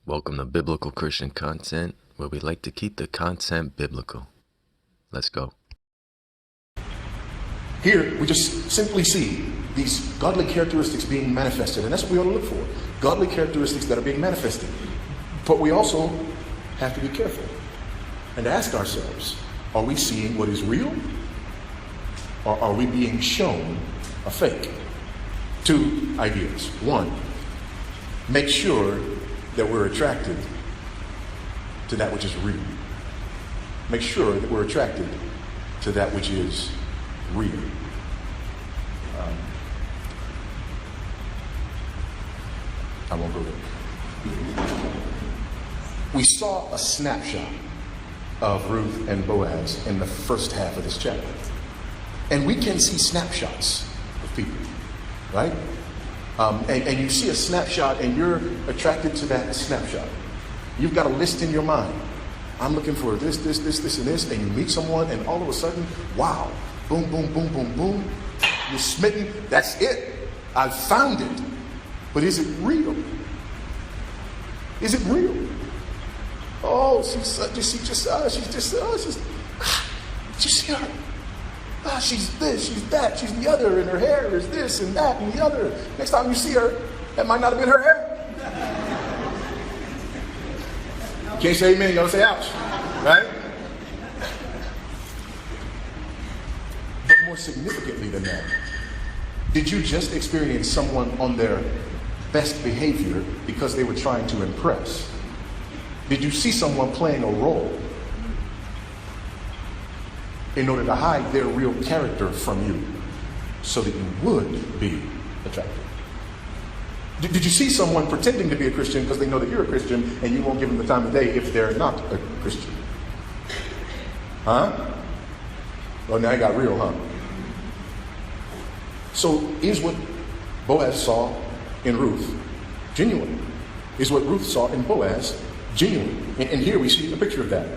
Welcome to Biblical Christian Content, where we like to keep the content biblical. Let's go. Here, we just simply see these godly characteristics being manifested, and that's what we ought to look for. Godly characteristics that are being manifested. But we also have to be careful and ask ourselves, are we seeing what is real? Or are we being shown a fake? Two ideas. One, make sure that we're attracted to that which is real. Make sure that we're attracted to that which is real. I won't go there. We saw a snapshot of Ruth and Boaz in the first half of this chapter. And we can see snapshots of people, right? And you see a snapshot and you're attracted to that snapshot. You've got a list in your mind. I'm looking for this, and this, and you meet someone and all of a sudden, wow, boom, boom, boom, boom, boom. You're smitten. That's it. I've found it. But is it real? Is it real? Oh, did you see her? She's this, she's that, she's the other, and her hair is this and that and the other. Next time you see her, that might not have been her hair. You can't say amen, you gotta say ouch, right? But more significantly than that, did you just experience someone on their best behavior because they were trying to impress? Did you see someone playing a role in order to hide their real character from you so that you would be attracted? Did you see someone pretending to be a Christian because they know that you're a Christian and you won't give them the time of day if they're not a Christian? Huh? Well, now it got real, huh? So is what Boaz saw in Ruth genuine? Is what Ruth saw in Boaz genuine? And here we see a picture of that.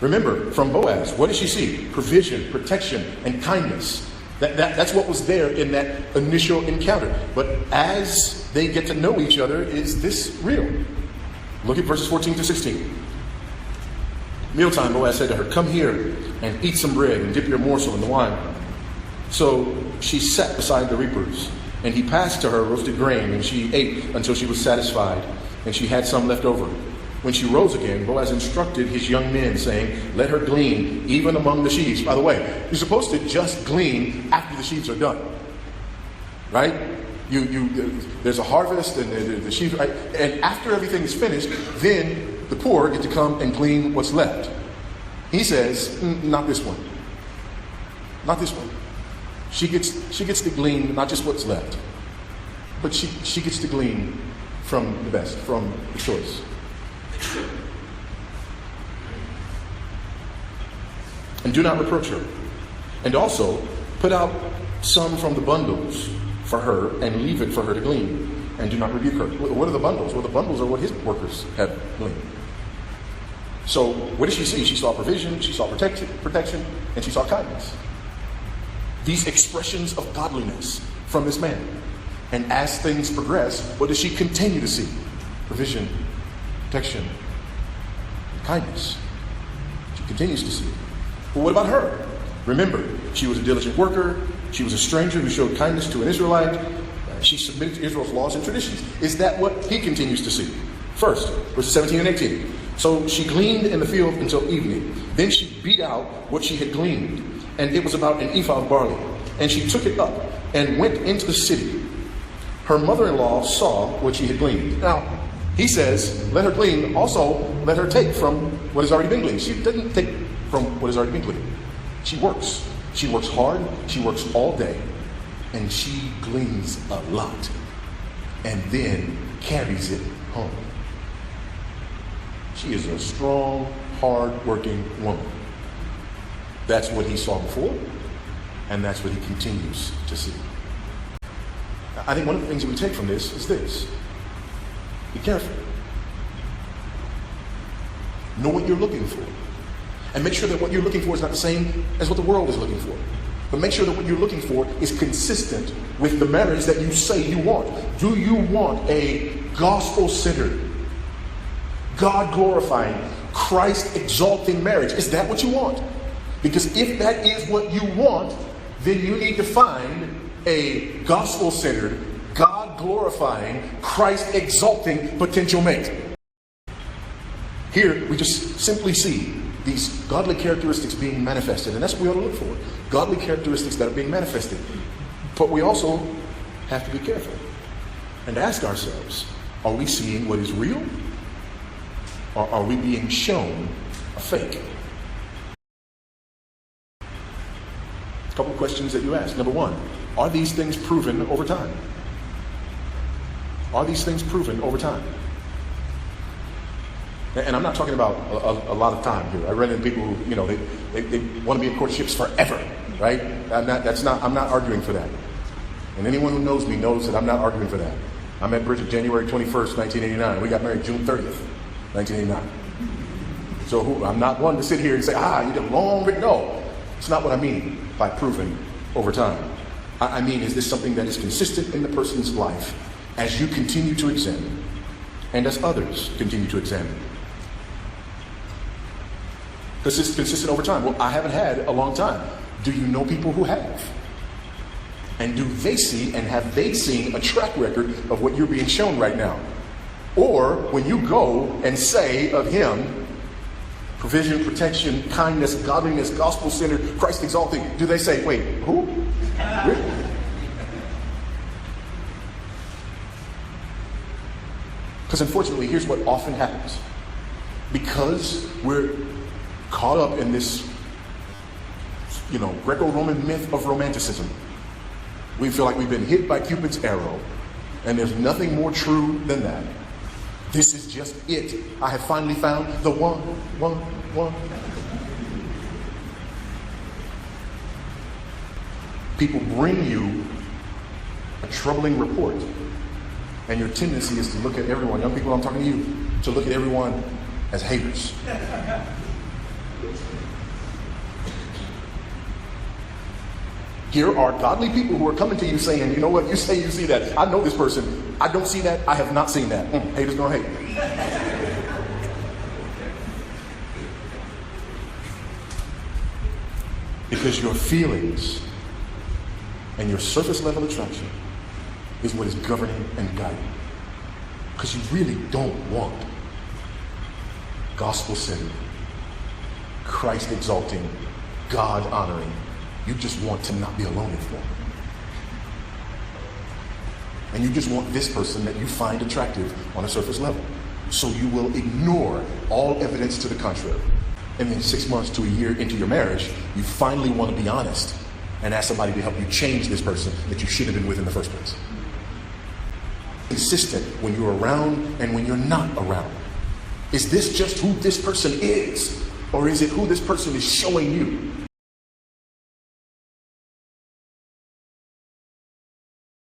Remember, from Boaz, what did she see? Provision, protection, and kindness. That's what was there in that initial encounter. But as they get to know each other, is this real? Look at verses 14 to 16. Mealtime, Boaz said to her, "Come here and eat some bread and dip your morsel in the wine." So she sat beside the reapers, and he passed to her roasted grain, and she ate until she was satisfied, and she had some left over. When she rose again, Boaz instructed his young men, saying, "Let her glean even among the sheaves." By the way, you're supposed to just glean after the sheaves are done, right? There's a harvest and the sheaves, right? And after everything is finished, then the poor get to come and glean what's left. He says, not this one. Not this one. She gets to glean not just what's left, but she gets to glean from the best, from the choice. And do not reproach her. And also put out some from the bundles for her and leave it for her to glean. And do not rebuke her. What are the bundles? Well, the bundles are what his workers have gleaned. So what did she see? She saw provision, she saw protection, and she saw kindness. These expressions of godliness from this man. And as things progress, what does she continue to see? Provision, protection, kindness. She continues to see it. But what about her? Remember, she was a diligent worker. She was a stranger who showed kindness to an Israelite. She submitted to Israel's laws and traditions. Is that what he continues to see? First, verses 17 and 18. So she gleaned in the field until evening. Then she beat out what she had gleaned, and it was about an ephah of barley. And she took it up and went into the city. Her mother-in-law saw what she had gleaned. Now, he says, let her glean, also let her take from what has already been gleaned. She doesn't take from what has already been gleaned. She works. She works hard. She works all day. And she gleans a lot. And then carries it home. She is a strong, hard-working woman. That's what he saw before. And that's what he continues to see. I think one of the things that we take from this is this. Be careful. Know what you're looking for. And make sure that what you're looking for is not the same as what the world is looking for. But make sure that what you're looking for is consistent with the marriage that you say you want. Do you want a gospel-centered, God glorifying, Christ exalting marriage. Is that what you want? Because if that is what you want, then you need to find a gospel-centered, God-glorifying, Christ-exalting potential mate. Here, we just simply see these godly characteristics being manifested, and that's what we ought to look for. Godly characteristics that are being manifested. But we also have to be careful and ask ourselves, are we seeing what is real? Or are we being shown a fake? A couple of questions that you ask. Number one, are these things proven over time? Are these things proven over time? And I'm not talking about a lot of time here. I run into people who, they want to be in courtships forever, right? I'm not arguing for that. And anyone who knows me knows that I'm not arguing for that. I met Bridget January 21st, 1989. We got married June 30th, 1989. So I'm not one to sit here and say, you did long, but no. It's not what I mean by proven over time. I mean, is this something that is consistent in the person's life as you continue to examine and as others continue to examine? Because it's consistent over time. Well, I haven't had a long time. Do you know people who have? And do they see and have they seen a track record of what you're being shown right now? Or when you go and say of him, provision, protection, kindness, godliness, gospel-centered, Christ-exalting, do they say, wait, who? Really? Because unfortunately, here's what often happens. Because we're caught up in this, Greco-Roman myth of romanticism. We feel like we've been hit by Cupid's arrow, and there's nothing more true than that. This is just it. I have finally found the one. People bring you a troubling report, and your tendency is to look at everyone, young people, I'm talking to you, to look at everyone as haters. Here are godly people who are coming to you saying, you know what, you say you see that. I know this person. I don't see that. I have not seen that. Haters gonna hate. Because your feelings and your surface level attraction is what is governing and guiding. Because you really don't want gospel-centered, Christ-exalting, God-honoring. You just want to not be alone anymore. And you just want this person that you find attractive on a surface level. So you will ignore all evidence to the contrary. And then 6 months to a year into your marriage, you finally want to be honest and ask somebody to help you change this person that you should have been with in the first place. Consistent when you're around and when you're not around. Is this just who this person is? Or is it who this person is showing you?